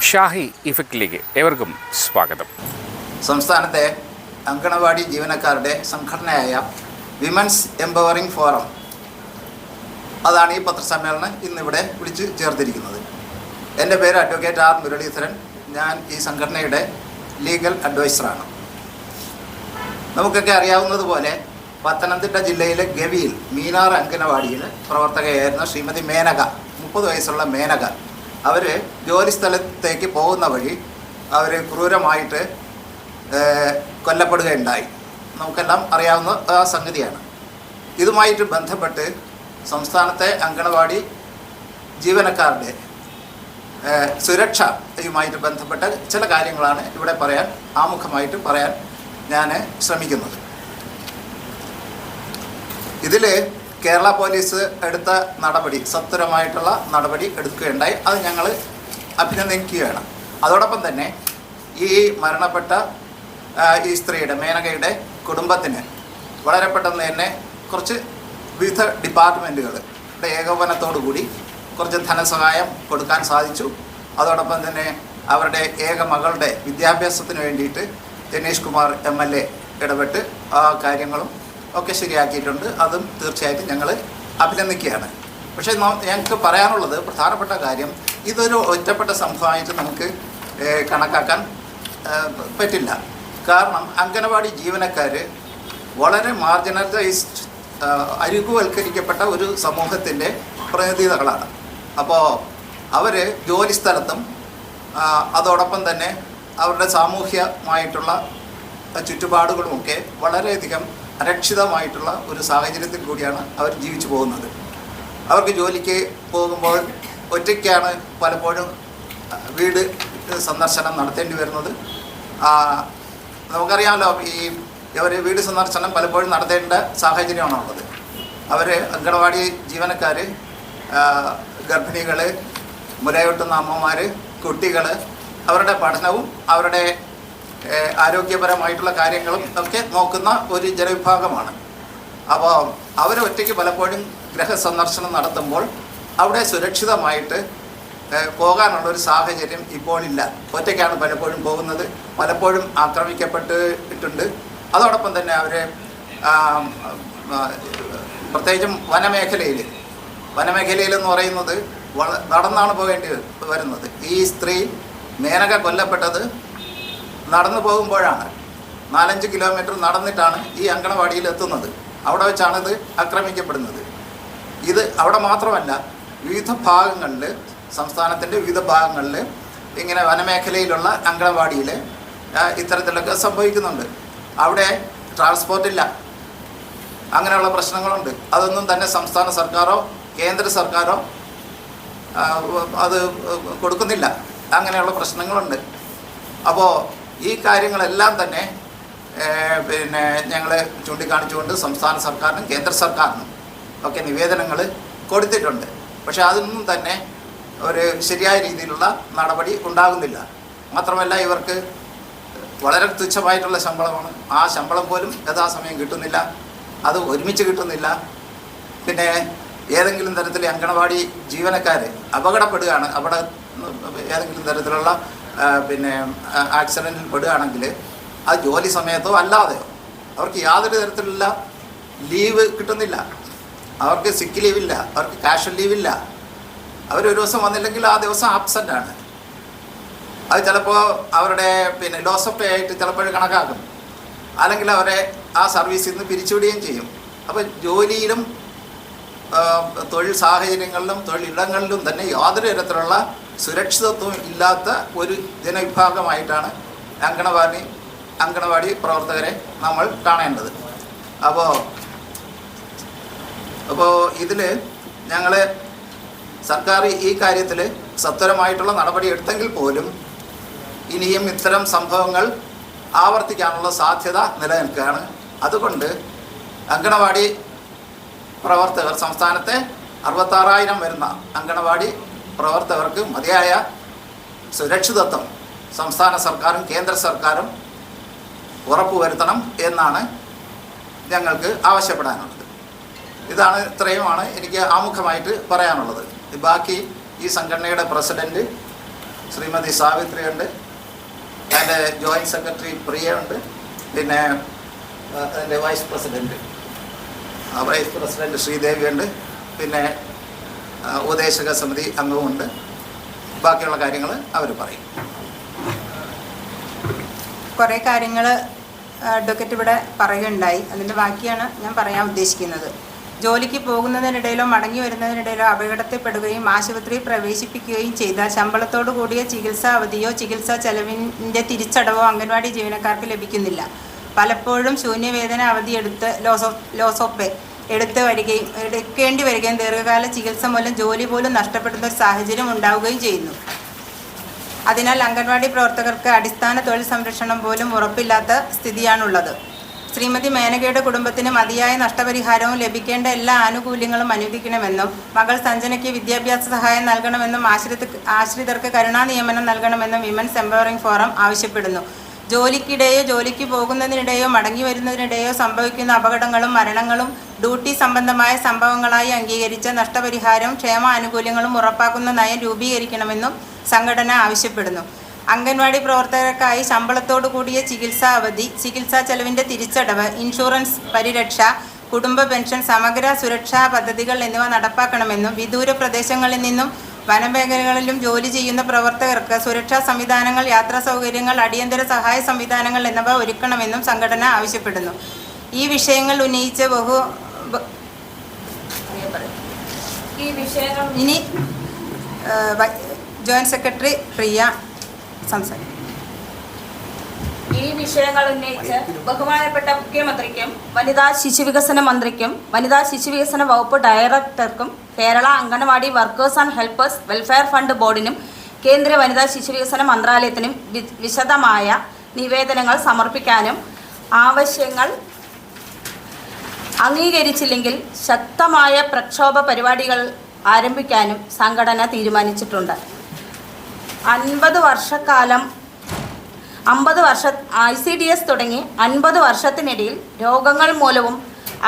ഷാഹി ഇഫക്റ്റിലേക്ക് ഏവർക്കും സ്വാഗതം. സംസ്ഥാനത്തെ അങ്കണവാടി ജീവനക്കാരുടെ സംഘടനയായ വിമൻസ് എംപവറിംഗ് ഫോറം അതാണ് ഈ പത്രസമ്മേളനം ഇന്നിവിടെ വിളിച്ചു ചേർത്തിരിക്കുന്നത്. എൻ്റെ പേര് അഡ്വക്കേറ്റ് ആർ മുരളീധരൻ. ഞാൻ ഈ സംഘടനയുടെ ലീഗൽ അഡ്വൈസറാണ്. നമുക്കൊക്കെ അറിയാവുന്നതുപോലെ പത്തനംതിട്ട ജില്ലയിലെ ഗവിയിൽ മീനാർ അങ്കണവാടിയിൽ പ്രവർത്തകയായിരുന്ന ശ്രീമതി മേനക, 30 വയസ്സുള്ള മേനക, അവർ ജോലിസ്ഥലത്തേക്ക് പോകുന്ന വഴി അവർ ക്രൂരമായിട്ട് കൊല്ലപ്പെടുകയുണ്ടായി. നമുക്കെല്ലാം അറിയാവുന്ന സംഗതിയാണ്. ഇതുമായിട്ട് ബന്ധപ്പെട്ട് സംസ്ഥാനത്തെ അങ്കണവാടി ജീവനക്കാരുടെ സുരക്ഷയുമായിട്ട് ബന്ധപ്പെട്ട ചില കാര്യങ്ങളാണ് ഇവിടെ ആമുഖമായിട്ട് പറയാൻ ഞാൻ ശ്രമിക്കുന്നത്. ഇതിൽ കേരള പോലീസ് എടുത്ത നടപടി, സത്വരമായിട്ടുള്ള നടപടി എടുക്കുകയുണ്ടായി. അത് ഞങ്ങൾ അഭിനന്ദിക്കുകയാണ്. അതോടൊപ്പം തന്നെ ഈ മരണപ്പെട്ട ഈ സ്ത്രീയുടെ, മേനകയുടെ കുടുംബത്തിന് വളരെ പെട്ടെന്ന് തന്നെ കുറച്ച് വിവിധ ഡിപ്പാർട്ട്മെൻറ്റുകളുടെ ഏകോപനത്തോടുകൂടി കുറച്ച് ധനസഹായം കൊടുക്കാൻ സാധിച്ചു. അതോടൊപ്പം തന്നെ അവരുടെ ഏക മകളുടെ വിദ്യാഭ്യാസത്തിന് വേണ്ടിയിട്ട് ജനീഷ് കുമാർ MLA ഇടപെട്ട് ആ കാര്യങ്ങളും ഒക്കെ ശരിയാക്കിയിട്ടുണ്ട്. അതും തീർച്ചയായിട്ടും ഞങ്ങൾ അഭിനന്ദിക്കുകയാണ്. പക്ഷേ ഞങ്ങൾക്ക് പറയാനുള്ളത് പ്രധാനപ്പെട്ട കാര്യം, ഇതൊരു ഒറ്റപ്പെട്ട സംഭവമായിട്ട് നമുക്ക് കണക്കാക്കാൻ പറ്റില്ല. കാരണം അങ്കണവാടി ജീവനക്കാർ വളരെ മാർജിനലൈസ്ഡ്, അരികുവൽക്കരിക്കപ്പെട്ട ഒരു സമൂഹത്തിൻ്റെ പ്രതിനിധികളാണ്. അപ്പോൾ അവർ ജോലിസ്ഥലത്തും അതോടൊപ്പം തന്നെ അവരുടെ സാമൂഹ്യമായിട്ടുള്ള ചുറ്റുപാടുകളുമൊക്കെ വളരെയധികം അരക്ഷിതമായിട്ടുള്ള ഒരു സാഹചര്യത്തിൽ കൂടിയാണ് അവർ ജീവിച്ചു പോകുന്നത്. അവർക്ക് ജോലിക്ക് പോകുമ്പോൾ ഒറ്റയ്ക്കാണ് പലപ്പോഴും വീട് സന്ദർശനം നടത്തേണ്ടി വരുന്നത്. നമുക്കറിയാമല്ലോ, അവർ വീട് സന്ദർശനം പലപ്പോഴും നടത്തേണ്ട സാഹചര്യമാണുള്ളത്. അവർ അങ്കണവാടി ജീവനക്കാർ, ഗർഭിണികൾ, മുലയൂട്ടുന്ന അമ്മമാർ, കുട്ടികൾ, അവരുടെ പഠനവും അവരുടെ ആരോഗ്യപരമായിട്ടുള്ള കാര്യങ്ങളും ഒക്കെ നോക്കുന്ന ഒരു ജനവിഭാഗമാണ്. അപ്പോൾ അവർ ഒറ്റയ്ക്ക് പലപ്പോഴും ഗൃഹസന്ദർശനം നടത്തുമ്പോൾ അവിടെ സുരക്ഷിതമായിട്ട് പോകാനുള്ളൊരു സാഹചര്യം ഇപ്പോൾ ഇല്ല. ഒറ്റയ്ക്കാണ് പലപ്പോഴും പോകുന്നത്. പലപ്പോഴും ആക്രമിക്കപ്പെട്ടിട്ടുണ്ട്. അതോടൊപ്പം തന്നെ അവർ പ്രത്യേകിച്ചും വനമേഖലയിലെന്ന് പറയുന്നത് നടന്നാണ് പോകേണ്ടി വരുന്നത്. ഈ സ്ത്രീ മേനക കൊല്ലപ്പെട്ടത് നടന്നു പോകുമ്പോഴാണ്. 4-5 കിലോമീറ്റർ നടന്നിട്ടാണ് ഈ അങ്കണവാടിയിൽ എത്തുന്നത്. അവിടെ വെച്ചാണ് ഇത് ആക്രമിക്കപ്പെടുന്നത്. ഇത് അവിടെ മാത്രമല്ല, വിവിധ ഭാഗങ്ങളിൽ, സംസ്ഥാനത്തിൻ്റെ വിവിധ ഭാഗങ്ങളിൽ ഇങ്ങനെ വനമേഖലയിലുള്ള അങ്കണവാടിയിൽ ഇത്തരത്തിലൊക്കെ സംഭവിക്കുന്നുണ്ട്. അവിടെ ട്രാൻസ്പോർട്ടില്ല, അങ്ങനെയുള്ള പ്രശ്നങ്ങളുണ്ട്. അതൊന്നും തന്നെ സംസ്ഥാന സർക്കാരോ കേന്ദ്ര സർക്കാരോ അത് കൊടുക്കുന്നില്ല. അങ്ങനെയുള്ള പ്രശ്നങ്ങളുണ്ട്. അപ്പോൾ ഈ കാര്യങ്ങളെല്ലാം തന്നെ ഞങ്ങൾ ചൂണ്ടിക്കാണിച്ചുകൊണ്ട് സംസ്ഥാന സർക്കാരിനും കേന്ദ്ര സർക്കാരിനും ഒക്കെ നിവേദനങ്ങൾ കൊടുത്തിട്ടുണ്ട്. പക്ഷേ അതൊന്നും തന്നെ ഒരു ശരിയായ രീതിയിലുള്ള നടപടി ഉണ്ടാകുന്നില്ല. മാത്രമല്ല, ഇവർക്ക് വളരെ തുച്ഛമായിട്ടുള്ള ശമ്പളമാണ്. ആ ശമ്പളം പോലും യഥാസമയം കിട്ടുന്നില്ല, അത് ഒരുമിച്ച് കിട്ടുന്നില്ല. പിന്നെ ഏതെങ്കിലും തരത്തിൽ അങ്കണവാടി ജീവനക്കാർ അപകടപ്പെടുകയാണ്, അവിടെ ഏതെങ്കിലും തരത്തിലുള്ള ആക്സിഡൻറ്റിൽ പെടുകയാണെങ്കിൽ അത് ജോലി സമയത്തോ അല്ലാതെയോ അവർക്ക് യാതൊരു തരത്തിലുള്ള ലീവ് കിട്ടുന്നില്ല. അവർക്ക് സിക്ക് ലീവില്ല, അവർക്ക് കാഷ്വൽ ലീവില്ല. അവരൊരു ദിവസം വന്നില്ലെങ്കിൽ ആ ദിവസം ആബ്സെൻ്റാണ്. അത് ചിലപ്പോൾ അവരുടെ ലോസ് ഓഫ് പേ ആയിട്ട് ചിലപ്പോൾ കണക്കാക്കും, അല്ലെങ്കിൽ അവരെ ആ സർവീസിൽ നിന്ന് പിരിച്ചുവിടുകയും ചെയ്യും. അപ്പോൾ ജോലിയിലും തൊഴിൽ സാഹചര്യങ്ങളിലും തൊഴിലിടങ്ങളിലും തന്നെ യാതൊരു തരത്തിലുള്ള സുരക്ഷിതത്വം ഇല്ലാത്ത ഒരു ജനവിഭാഗമായിട്ടാണ് അങ്കണവാടി പ്രവർത്തകരെ നമ്മൾ കാണേണ്ടത്. അപ്പോൾ ഇതിൽ ഞങ്ങൾ സർക്കാർ ഈ കാര്യത്തിൽ സത്വരമായിട്ടുള്ള നടപടി എടുത്തെങ്കിൽ പോലും ഇനിയും ഇത്തരം സംഭവങ്ങൾ ആവർത്തിക്കാനുള്ള സാധ്യത നിലനിൽക്കുകയാണ്. അതുകൊണ്ട് അങ്കണവാടി പ്രവർത്തകർ, സംസ്ഥാനത്തെ 66,000 വരുന്ന അങ്കണവാടി പ്രവർത്തകർക്ക് മതിയായ സുരക്ഷിതത്വം സംസ്ഥാന സർക്കാരും കേന്ദ്ര സർക്കാരും ഉറപ്പുവരുത്തണം എന്നാണ് ഞങ്ങൾക്ക് ആവശ്യപ്പെടാനുള്ളത്. ഇത്രയുമാണ് എനിക്ക് ആമുഖമായിട്ട് പറയാനുള്ളത്. ബാക്കി ഈ സംഘടനയുടെ പ്രസിഡൻറ്റ് ശ്രീമതി സാവിത്രി ഉണ്ട്, അതിൻ്റെ ജോയിൻറ്റ് സെക്രട്ടറി പ്രിയ ഉണ്ട്, പിന്നെ അതിൻ്റെ വൈസ് പ്രസിഡൻറ്റ് ശ്രീദേവി ഉണ്ട്, പിന്നെ ഉപദേശക സമിതി അംഗവുമുണ്ട്. ബാക്കിയുള്ള കാര്യങ്ങൾ അവർ പറയും. കുറേ കാര്യങ്ങൾ അഡ്വക്കേറ്റ് ഇവിടെ പറയുകയുണ്ടായി. അതിൻ്റെ ബാക്കിയാണ് ഞാൻ പറയാൻ ഉദ്ദേശിക്കുന്നത്. ജോലിക്ക് പോകുന്നതിനിടയിലോ മടങ്ങി വരുന്നതിനിടയിലോ അപകടത്തിൽപ്പെടുകയും ആശുപത്രിയിൽ പ്രവേശിപ്പിക്കുകയും ചെയ്താൽ ശമ്പളത്തോടു കൂടിയ ചികിത്സാ അവധിയോ ചികിത്സാ ചെലവിൻ്റെ തിരിച്ചടവോ അംഗൻവാടി ജീവനക്കാർക്ക് ലഭിക്കുന്നില്ല. പലപ്പോഴും ശൂന്യവേതന അവധി ലോസ് ഓഫ് പേ എടുക്കേണ്ടി വരികയും ദീർഘകാല ചികിത്സ മൂലം ജോലി പോലും നഷ്ടപ്പെടുന്ന ഒരു സാഹചര്യം ഉണ്ടാവുകയും ചെയ്യുന്നു. അതിനാൽ അംഗൻവാടി പ്രവർത്തകർക്ക് അടിസ്ഥാന തൊഴിൽ സംരക്ഷണം പോലും ഉറപ്പില്ലാത്ത സ്ഥിതിയാണുള്ളത്. ശ്രീമതി മേനകയുടെ കുടുംബത്തിന് മതിയായ നഷ്ടപരിഹാരവും ലഭിക്കേണ്ട എല്ലാ ആനുകൂല്യങ്ങളും അനുവദിക്കണമെന്നും മകൾ സഞ്ജനയ്ക്ക് വിദ്യാഭ്യാസ സഹായം നൽകണമെന്നും ആശ്രിതർക്ക് കരുണാ നിയമനം നൽകണമെന്നും വിമൻസ് എംപവറിംഗ് ഫോറം ആവശ്യപ്പെടുന്നു. ജോലിക്കിടെയോ ജോലിക്ക് പോകുന്നതിനിടെയോ മടങ്ങി വരുന്നതിനിടെയോ സംഭവിക്കുന്ന അപകടങ്ങളും മരണങ്ങളും ഡ്യൂട്ടി സംബന്ധമായ സംഭവങ്ങളായി അംഗീകരിച്ച നഷ്ടപരിഹാരവും ക്ഷേമാനുകൂല്യങ്ങളും ഉറപ്പാക്കുന്ന നയം രൂപീകരിക്കണമെന്നും സംഘടന ആവശ്യപ്പെടുന്നു. അംഗൻവാടി പ്രവർത്തകർക്കായി ശമ്പളത്തോടു കൂടിയ ചികിത്സാ അവധി, ചികിത്സാ ചെലവിൻ്റെ തിരിച്ചടവ്, ഇൻഷുറൻസ് പരിരക്ഷ, കുടുംബ പെൻഷൻ, സമഗ്ര സുരക്ഷാ പദ്ധതികൾ എന്നിവ നടപ്പാക്കണമെന്നും വിദൂര പ്രദേശങ്ങളിൽ നിന്നും വനമേഖലകളിലും ജോലി ചെയ്യുന്ന പ്രവർത്തകർക്ക് സുരക്ഷാ സംവിധാനങ്ങൾ, യാത്രാ സൗകര്യങ്ങൾ, അടിയന്തര സഹായ സംവിധാനങ്ങൾ എന്നിവ ഒരുക്കണമെന്നും സംഘടന ആവശ്യപ്പെടുന്നു. ഈ വിഷയങ്ങൾ ഉന്നയിച്ച് ഇനി ജോയിന്റ് സെക്രട്ടറി പ്രിയ സംസാരിക്കും. ഈ വിഷയങ്ങൾ ഉന്നയിച്ച് ബഹുമാനപ്പെട്ട മുഖ്യമന്ത്രിക്കും വനിതാ ശിശുവികസന മന്ത്രിക്കും വനിതാ ശിശുവികസന വകുപ്പ് ഡയറക്ടർക്കും Kerala Anganwadi workers and helpers welfare fund ബോർഡിനും കേന്ദ്ര വനിതാ ശിശുവികസന മന്ത്രാലയത്തിനും വിശദമായ നിവേദനങ്ങൾ സമർപ്പിക്കാനും ആവശ്യങ്ങൾ അംഗീകരിച്ചില്ലെങ്കിൽ ശക്തമായ പ്രക്ഷോഭ പരിപാടികൾ ആരംഭിക്കാനും സംഘടന തീരുമാനിച്ചിട്ടുണ്ട്. 50 വർഷം ICDS തുടങ്ങി 50 വർഷത്തിനിടയിൽ രോഗങ്ങൾ മൂലവും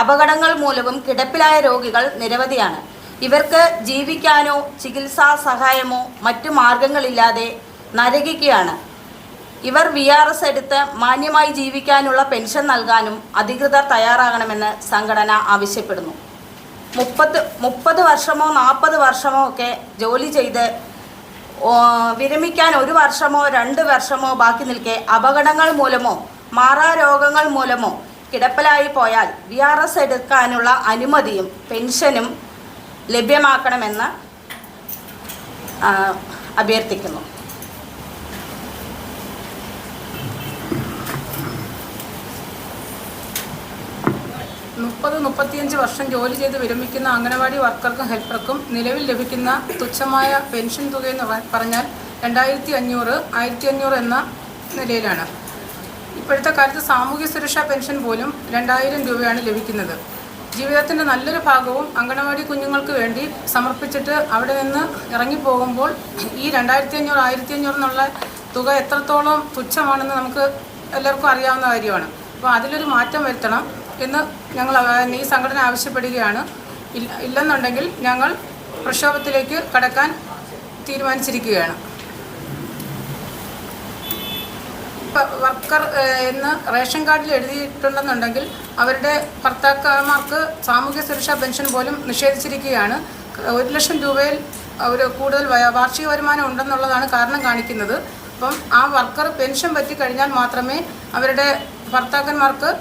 അപകടങ്ങൾ മൂലവും കിടപ്പിലായ രോഗികൾ നിരവധിയാണ്. ഇവർക്ക് ജീവിക്കാനോ ചികിത്സാ സഹായമോ മറ്റു മാർഗങ്ങളില്ലാതെ നരകിക്കുകയാണ്. ഇവർ VRS എടുത്ത് മാന്യമായി ജീവിക്കാനുള്ള പെൻഷൻ നൽകാനും അധികൃതർ തയ്യാറാകണമെന്ന് സംഘടന ആവശ്യപ്പെടുന്നു. 30 വർഷമോ 40 വർഷമോ ഒക്കെ ജോലി ചെയ്ത് വിരമിക്കാൻ 1 വർഷമോ 2 വർഷമോ ബാക്കി നിൽക്കെ അപകടങ്ങൾ മൂലമോ മാറാരോഗങ്ങൾ മൂലമോ കിടപ്പിലായി പോയാൽ VRS എടുക്കാനുള്ള അനുമതിയും പെൻഷനും ലഭ്യമാക്കണമെന്ന് അഭ്യർത്ഥിക്കുന്നു. 30-35 വർഷം ജോലി ചെയ്ത് വിരമിക്കുന്ന അംഗനവാടി വർക്കർക്കും ഹെൽപ്പർക്കും നിലവിൽ ലഭിക്കുന്ന തുച്ഛമായ പെൻഷൻ തുകയെന്ന് പറഞ്ഞാൽ 2500, 1500 എന്ന നിലയിലാണ്. ഇപ്പോഴത്തെ കാലത്ത് സാമൂഹ്യ സുരക്ഷാ പെൻഷൻ പോലും 2000 രൂപയാണ് ലഭിക്കുന്നത്. ജീവിതത്തിൻ്റെ നല്ലൊരു ഭാഗവും അംഗനവാടി കുഞ്ഞുങ്ങൾക്ക് വേണ്ടി സമർപ്പിച്ചിട്ട് അവിടെ നിന്ന് ഇറങ്ങിപ്പോകുമ്പോൾ ഈ 2500, 1500 എന്നുള്ള തുക എത്രത്തോളം തുച്ഛമാണെന്ന് നമുക്ക് എല്ലാവർക്കും അറിയാവുന്ന കാര്യമാണ്. അപ്പോൾ അതിലൊരു മാറ്റം വരുത്തണം എന്ന് ഞങ്ങൾ ഈ സംഘടന ആവശ്യപ്പെടുകയാണ്. ഇല്ലെന്നുണ്ടെങ്കിൽ ഞങ്ങൾ പ്രക്ഷോഭത്തിലേക്ക് കടക്കാൻ തീരുമാനിച്ചിരിക്കുകയാണ്. വർക്കർ എന്ന് റേഷൻ കാർഡിൽ എഴുതിയിട്ടുണ്ടെന്നുണ്ടെങ്കിൽ അവരുടെ ഭർത്താക്കന്മാർക്ക് സാമൂഹ്യ സുരക്ഷാ പെൻഷൻ പോലും നിഷേധിച്ചിരിക്കുകയാണ്. 1 ലക്ഷം രൂപയിൽ ഒരു കൂടുതൽ വാർഷിക വരുമാനം ഉണ്ടെന്നുള്ളതാണ് കാരണം കാണിക്കുന്നത്. അപ്പം ആ വർക്കർ പെൻഷൻ പറ്റിക്കഴിഞ്ഞാൽ മാത്രമേ അവരുടെ ഭർത്താക്കന്മാർക്ക്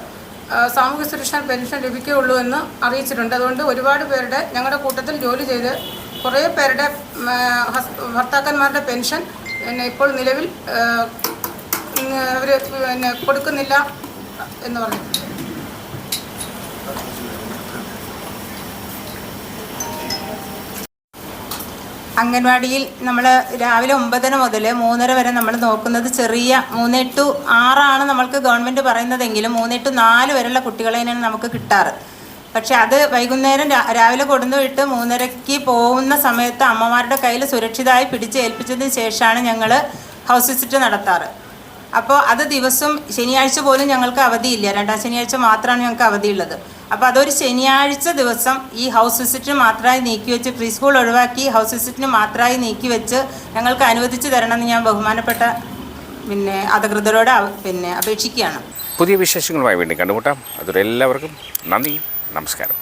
സാമൂഹ്യ സുരക്ഷാ പെൻഷൻ ലഭിക്കുകയുള്ളൂ എന്ന് അറിയിച്ചിട്ടുണ്ട്. അതുകൊണ്ട് ഒരുപാട് പേരുടെ ഞങ്ങളുടെ കൂട്ടത്തിൽ ജോലി ചെയ്ത് കുറേ പേരുടെ ഭർത്താക്കന്മാരുടെ പെൻഷൻ ഇപ്പോൾ നിലവിൽ അവർ കൊടുക്കുന്നില്ല എന്ന് പറഞ്ഞിട്ടുണ്ട്. അംഗൻവാടിയിൽ നമ്മൾ രാവിലെ 9 മുതൽ 3:30 വരെ നമ്മൾ നോക്കുന്നത് ചെറിയ 3 to 6 നമ്മൾക്ക് ഗവൺമെൻറ് പറയുന്നതെങ്കിലും 3 to 4 വരെയുള്ള കുട്ടികളെയാണ് നമുക്ക് കിട്ടാറ്. പക്ഷെ അത് വൈകുന്നേരം രാവിലെ കൊടുന്നുവിട്ട് 3:30 പോകുന്ന സമയത്ത് അമ്മമാരുടെ കയ്യിൽ സുരക്ഷിതമായി പിടിച്ച് ഏൽപ്പിച്ചതിന് ശേഷമാണ് ഞങ്ങൾ ഹൗസ് വിസിറ്റ് നടത്താറ്. അപ്പോൾ അത് ദിവസം ശനിയാഴ്ച പോലും ഞങ്ങൾക്ക് അവധിയില്ല. 2ാം ശനിയാഴ്ച മാത്രമാണ് ഞങ്ങൾക്ക് അവധിയുള്ളത്. അപ്പോൾ അതൊരു ശനിയാഴ്ച ദിവസം ഈ ഹൗസ് വിസിറ്റിന് മാത്രമായി നീക്കിവെച്ച് പ്രീ സ്കൂൾ ഒഴിവാക്കി ഹൗസ് വിസിറ്റിന് മാത്രമായി നീക്കിവെച്ച് ഞങ്ങൾക്ക് അനുവദിച്ച് തരണമെന്ന് ഞാൻ ബഹുമാനപ്പെട്ട അധികൃതരോട് അപേക്ഷിക്കുകയാണ്. പുതിയ വിശേഷങ്ങളുമായി വീണ്ടും കണ്ടുമുട്ടാം. അതുവരെ എല്ലാവർക്കും നന്ദി, നമസ്കാരം.